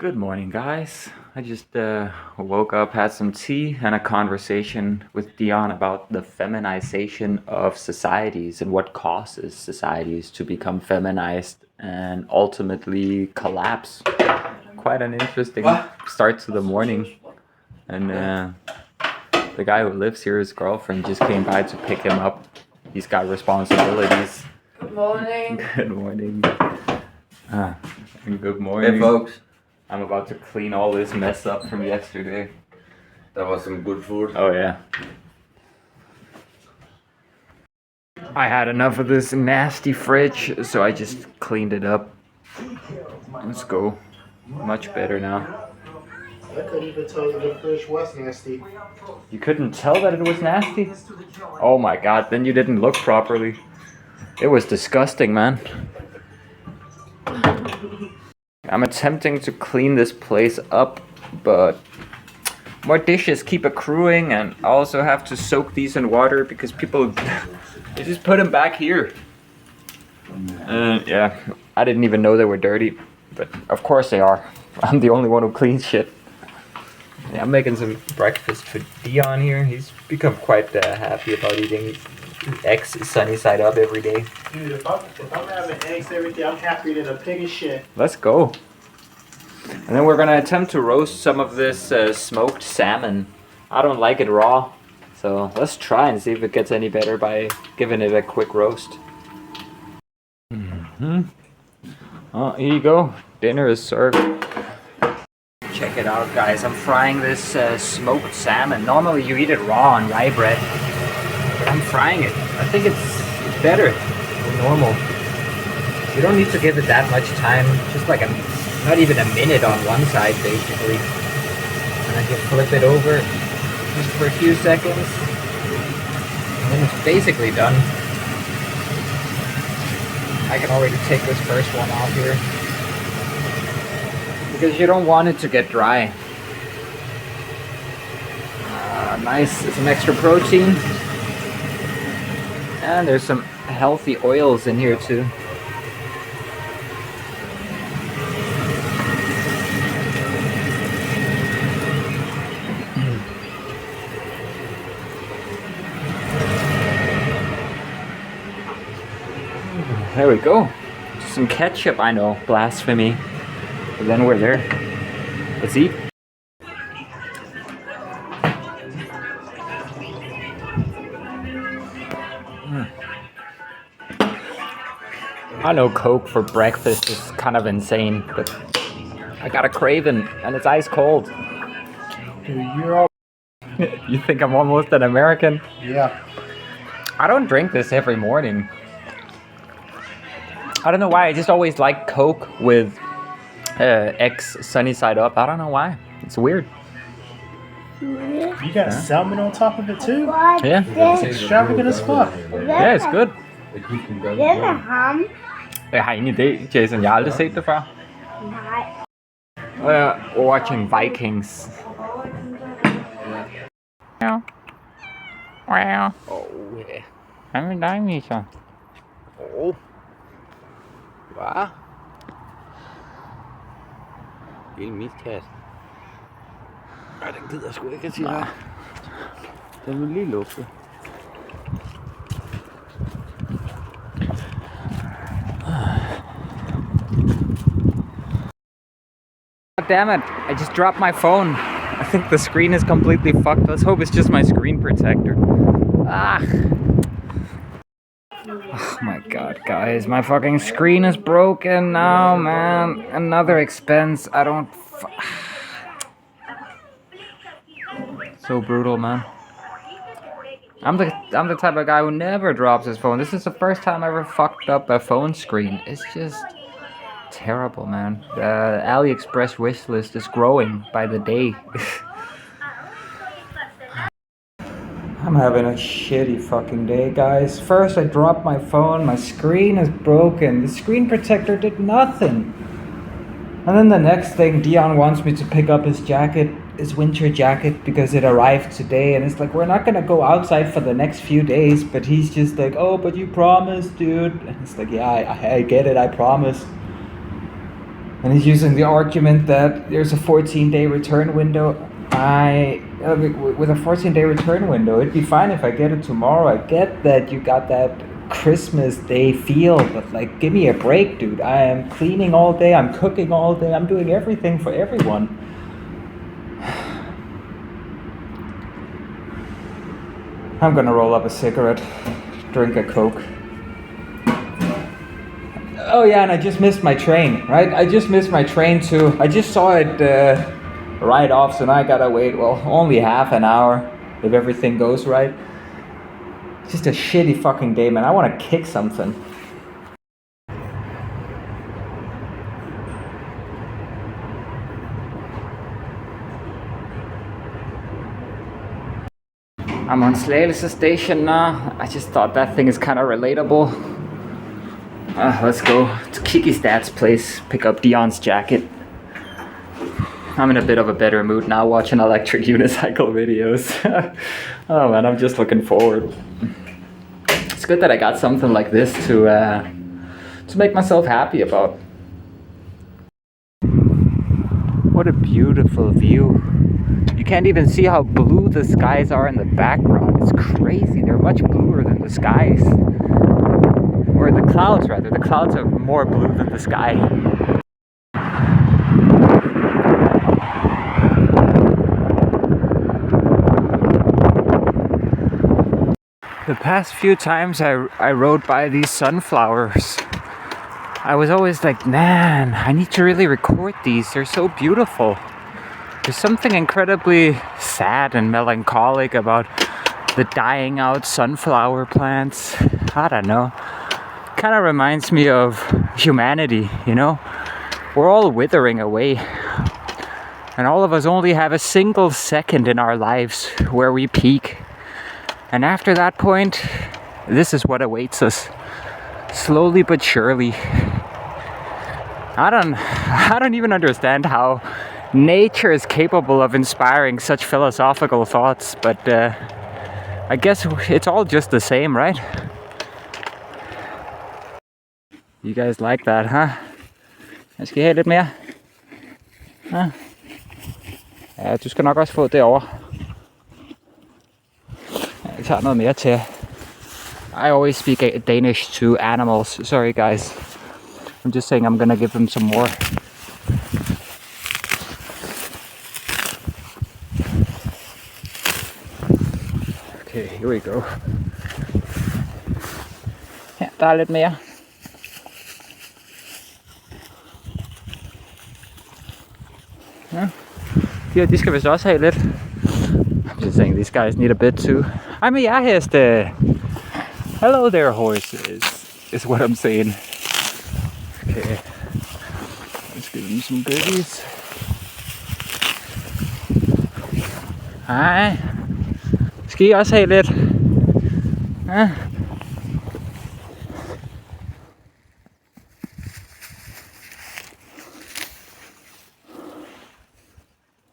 Good morning, guys. I just woke up, had some tea, and a conversation with Dion about the feminization of societies and what causes societies to become feminized and ultimately collapse. Quite an interesting start to the morning. And the guy who lives here, his girlfriend, just came by to pick him up. He's got responsibilities. Good morning. Good morning. And good morning. Hey folks, I'm about to clean all this mess up from yesterday. that was some good food. Oh yeah. I had enough of this nasty fridge, so I just cleaned it up. Let's go. Much better now. I couldn't even tell you the fridge was nasty. You couldn't tell that it was nasty? Oh my god, then you didn't look properly. It was disgusting, man. I'm attempting to clean this place up, but more dishes keep accruing, and I also have to soak these in water because people they just put them back here. Yeah, I didn't even know they were dirty, but of course they are. I'm the only one who cleans shit. Yeah, I'm making some breakfast for Dion here. He's become quite happy about eating eggs sunny side up every day. Dude, if I'm having eggs every day, I'm happier than a pig of shit. Let's go. And then we're gonna attempt to roast some of this smoked salmon. I don't like it raw, so let's try and see if it gets any better by giving it a quick roast. Oh, here you go. Dinner is served. Check it out, guys. I'm frying this smoked salmon. Normally you eat it raw on rye bread, but I'm frying it. I think it's better than normal. You don't need to give it that much time. Just like not even a minute on one side, basically. And then just flip it over just for a few seconds. And then it's basically done. I can already take this first one off here. Because you don't want it to get dry. Nice, some extra protein. And there's some healthy oils in here too. There we go. Some ketchup, I know, blasphemy. But then we're there. Let's eat. I know Coke for breakfast is kind of insane, but I got a craving and it's ice cold. Dude, you're all... You think I'm almost an American? Yeah. I don't drink this every morning. I don't know why, I just always like Coke with eggs sunny side up. I don't know why. It's weird. You got salmon on top of it too? Yeah. It's extravagant as fuck. Yeah, it's good. Jeg har ingen idé, Jason. Jeg har aldrig set det før. Watching Vikings. Wow. Wow. Oh, yeah. Hvad med dig, Misha? Oh. Hvad? Lille miskat. Nej, den gider sgu ikke at sige her. Den vil lige lufte. God damn it, I just dropped my phone. I think the screen is completely fucked. Let's hope it's just my screen protector. Ah. Oh my god, guys, my fucking screen is broken now, man. Another expense. I don't... So brutal, man. I'm the type of guy who never drops his phone. This is the first time I ever fucked up a phone screen. It's just terrible, man. The AliExpress wish list is growing by the day. I'm having a shitty fucking day, guys. First I dropped my phone, my screen is broken. The screen protector did nothing. And then the next thing, Dion wants me to pick up his jacket, his winter jacket, because it arrived today. And it's like, we're not gonna go outside for the next few days. But he's just like, oh, but you promised, dude. And it's like, yeah, I get it, I promise. And he's using the argument that there's a 14-day return window. With a 14-day return window, it'd be fine if I get it tomorrow. I get that you got that Christmas Day feel, but like, give me a break, dude. I am cleaning all day, I'm cooking all day, I'm doing everything for everyone. I'm gonna roll up a cigarette, drink a Coke. Oh yeah, and I just missed my train, right? I just missed my train too. I just saw it right off, so now I gotta wait, well, only half an hour if everything goes right. Just a shitty fucking day, man. I wanna kick something. I'm on Slagelse station now. I just thought that thing is kind of relatable. Let's go to Kiki's dad's place, pick up Dion's jacket. I'm in a bit of a better mood now watching electric unicycle videos. Oh man, I'm just looking forward. It's good that I got something like this to make myself happy about. What a beautiful view. You can't even see how blue the skies are in the background. It's crazy. They're much bluer than the skies. Or the clouds, rather. The clouds are more blue than the sky. The past few times I rode by these sunflowers, I was always like, man, I need to really record these. They're so beautiful. There's something incredibly sad and melancholic about the dying out sunflower plants. I don't know. Kind of reminds me of humanity, you know? We're all withering away. And all of us only have a single second in our lives where we peak. And after that point, this is what awaits us. Slowly but surely. I don't even understand how nature is capable of inspiring such philosophical thoughts, but I guess it's all just the same, right? You guys like that, huh? Jeg skal have lidt mere. Ja, du skal nok også få det over. Jeg tager noget mere til. I always speak Danish to animals. Sorry guys. I'm just saying I'm gonna give them some more. Okay, here we go. Ja, der er lidt mere. Ja. De skal vist også have lidt. I'm just saying these guys need a bit too. I'm a jægerheste. Hello there, horses, is what I'm saying. Okay, let's give them some goodies. Hej. Skal I også have lidt? Ja.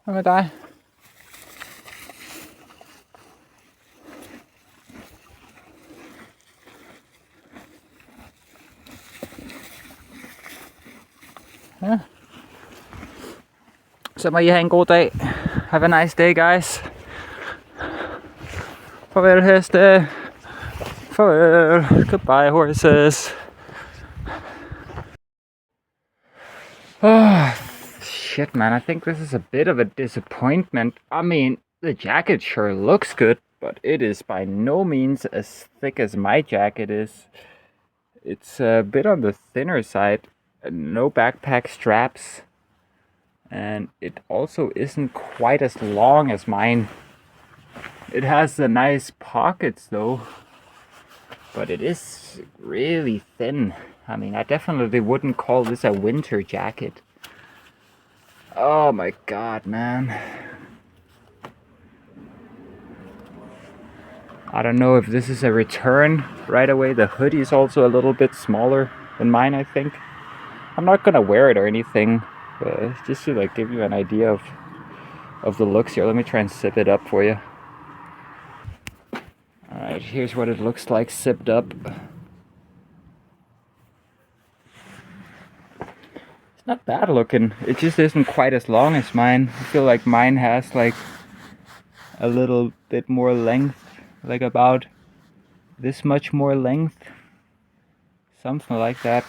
Hvad med dig? Ja. Så må I have en god dag. Have a nice day, guys. Farvel, heste. Farvel. Goodbye, horses. Oh, shit, man. I think this is a bit of a disappointment. I mean, the jacket sure looks good, but it is by no means as thick as my jacket is. It's a bit on the thinner side. No backpack straps. And it also isn't quite as long as mine. It has the nice pockets though, but it is really thin. I mean, I definitely wouldn't call this a winter jacket. Oh my god, man. I don't know if this is a return right away. The hoodie is also a little bit smaller than mine, I think. I'm not gonna wear it or anything, but just to like give you an idea of the looks here. Let me try and zip it up for you. Alright, here's what it looks like zipped up. It's not bad looking. It just isn't quite as long as mine. I feel like mine has like a little bit more length, like about this much more length. Something like that.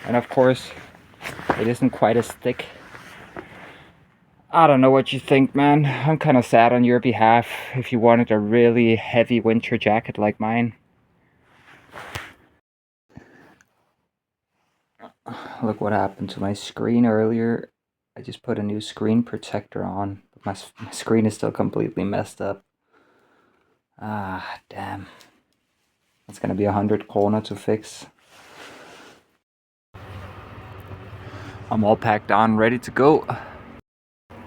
And of course, it isn't quite as thick. I don't know what you think, man. I'm kind of sad on your behalf if you wanted a really heavy winter jacket like mine. Look what happened to my screen earlier. I just put a new screen protector on, but my screen is still completely messed up. Ah, damn. It's gonna be 100 krona to fix. I'm all packed on, ready to go.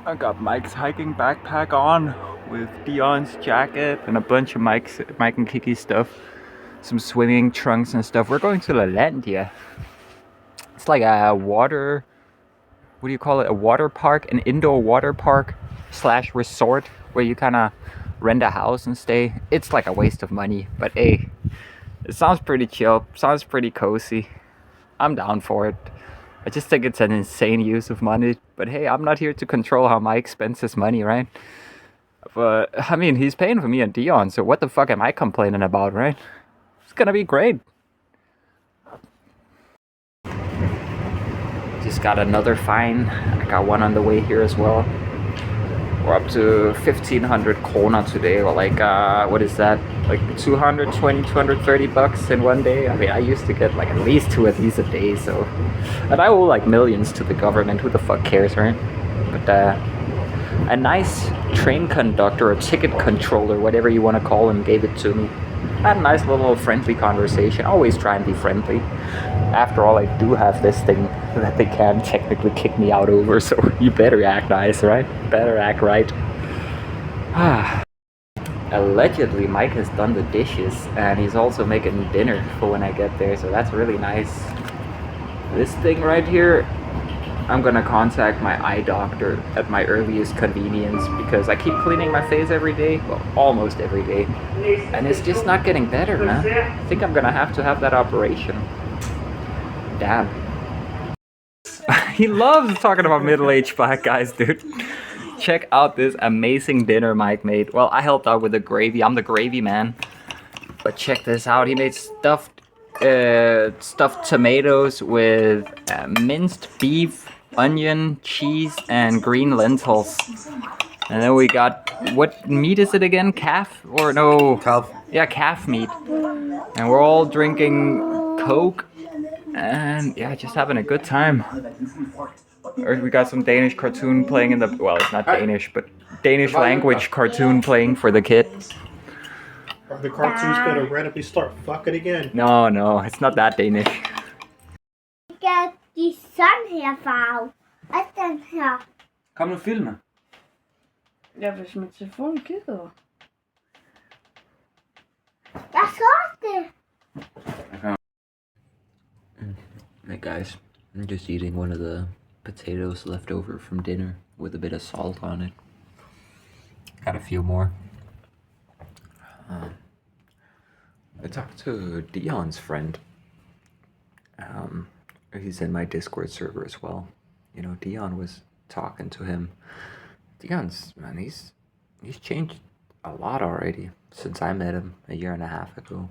I got Mike's hiking backpack on with Dion's jacket and a bunch of Mike and Kiki's stuff. Some swimming trunks and stuff. We're going to Lalandia. It's like a water, what do you call it? A water park, an indoor water park / resort where you kind of rent a house and stay. It's like a waste of money, but hey, it sounds pretty chill, sounds pretty cozy. I'm down for it. I just think it's an insane use of money, but hey, I'm not here to control how Mike spends his money, right? But I mean, he's paying for me and Dion, so what the fuck am I complaining about, right? It's gonna be great. Just got another fine. I got one on the way here as well. We're up to 1,500 krona today, or like, what is that? Like 220, 230 bucks in one day. I mean, I used to get like at least 2 of these a day, so. And I owe like millions to the government, who the fuck cares, right? But a nice train conductor or ticket controller, whatever you want to call him, gave it to me. Had a nice little friendly conversation. Always try and be friendly. After all, I do have this thing that they can technically kick me out over, so you better act nice, right? Better act right. Allegedly, Mike has done the dishes, and he's also making dinner for when I get there, so that's really nice. This thing right here, I'm gonna contact my eye doctor at my earliest convenience because I keep cleaning my face every day, well, almost every day, and it's just not getting better, man. I think I'm gonna have to have that operation. Damn. He loves talking about middle-aged black guys, dude. Check out this amazing dinner Mike made. Well, I helped out with the gravy. I'm the gravy man. But check this out. He made stuffed tomatoes with minced beef, onion, cheese, and green lentils. And then we got, what meat is it again? Calf? Or no? Calf. Yeah, calf meat. And we're all drinking Coke. And yeah, just having a good time. Or we got some Danish cartoon playing in the, well, it's not Danish, but Danish language cartoon playing for the kid. Are the cartoons gonna randomly start fucking again? No, it's not that Danish. Skal de sådan her farve? Og den her. Kom nu filme. Ja, hvis min telefon gider. Jeg så det. Hey guys, I'm just eating one of the potatoes left over from dinner with a bit of salt on it. Got a few more. I talked to Dion's friend. He's in my Discord server as well. You know, Dion was talking to him. Dion's, man, he's changed a lot already since I met him a 1.5 years ago.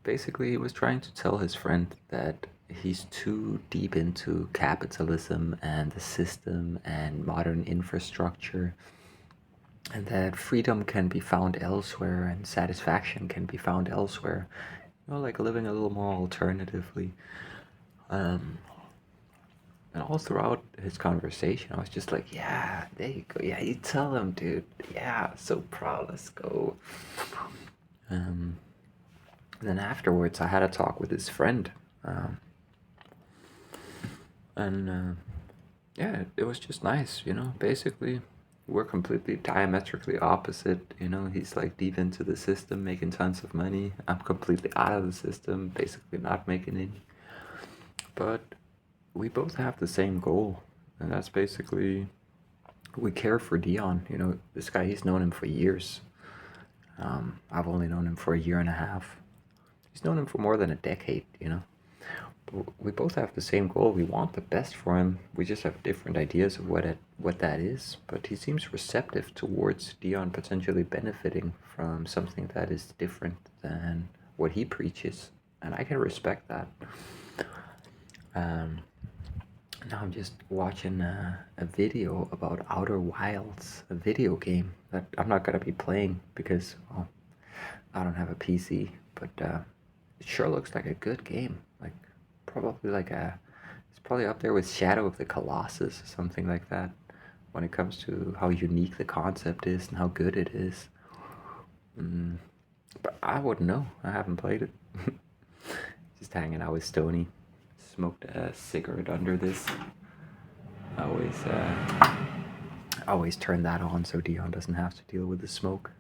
Basically, he was trying to tell his friend that he's too deep into capitalism and the system and modern infrastructure, and that freedom can be found elsewhere and satisfaction can be found elsewhere. You know, like living a little more alternatively. And all throughout his conversation, I was just like, yeah, there you go. Yeah, you tell him, dude. Yeah, so proud. Let's go. Then afterwards, I had a talk with his friend. Yeah, it was just nice, you know. Basically, we're completely diametrically opposite. You know, he's like deep into the system, making tons of money. I'm completely out of the system, basically not making any. But we both have the same goal, and that's basically, we care for Dion. You know, this guy, he's known him for years. I've only known him for a 1.5 years. He's known him for more than a decade, you know. we both have the same goal. We want the best for him. We just have different ideas of what that is. But he seems receptive towards Dion potentially benefiting from something that is different than what he preaches, and I can respect that. Now I'm just watching a video about Outer Wilds, a video game that I'm not gonna be playing because, well, I don't have a PC, but it sure looks like a good game. Like probably it's probably up there with Shadow of the Colossus or something like that when it comes to how unique the concept is and how good it is. But I wouldn't know. I haven't played it. Just hanging out with Stony. Smoked a cigarette under this. I always turn that on so Dion doesn't have to deal with the smoke.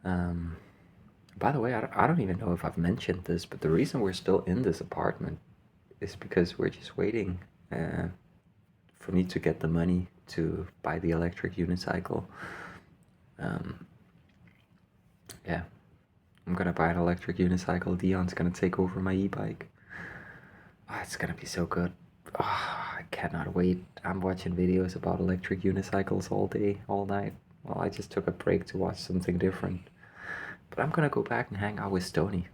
By the way, I don't even know if I've mentioned this, but the reason we're still in this apartment is because we're just waiting for me to get the money to buy the electric unicycle. Yeah, I'm gonna buy an electric unicycle. Dion's gonna take over my e-bike. Oh, it's gonna be so good. Oh, I cannot wait. I'm watching videos about electric unicycles all day, all night. Well, I just took a break to watch something different. But I'm gonna go back and hang out with Stony.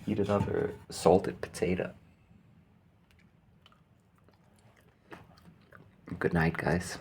Eat another salted potato. Good night, guys.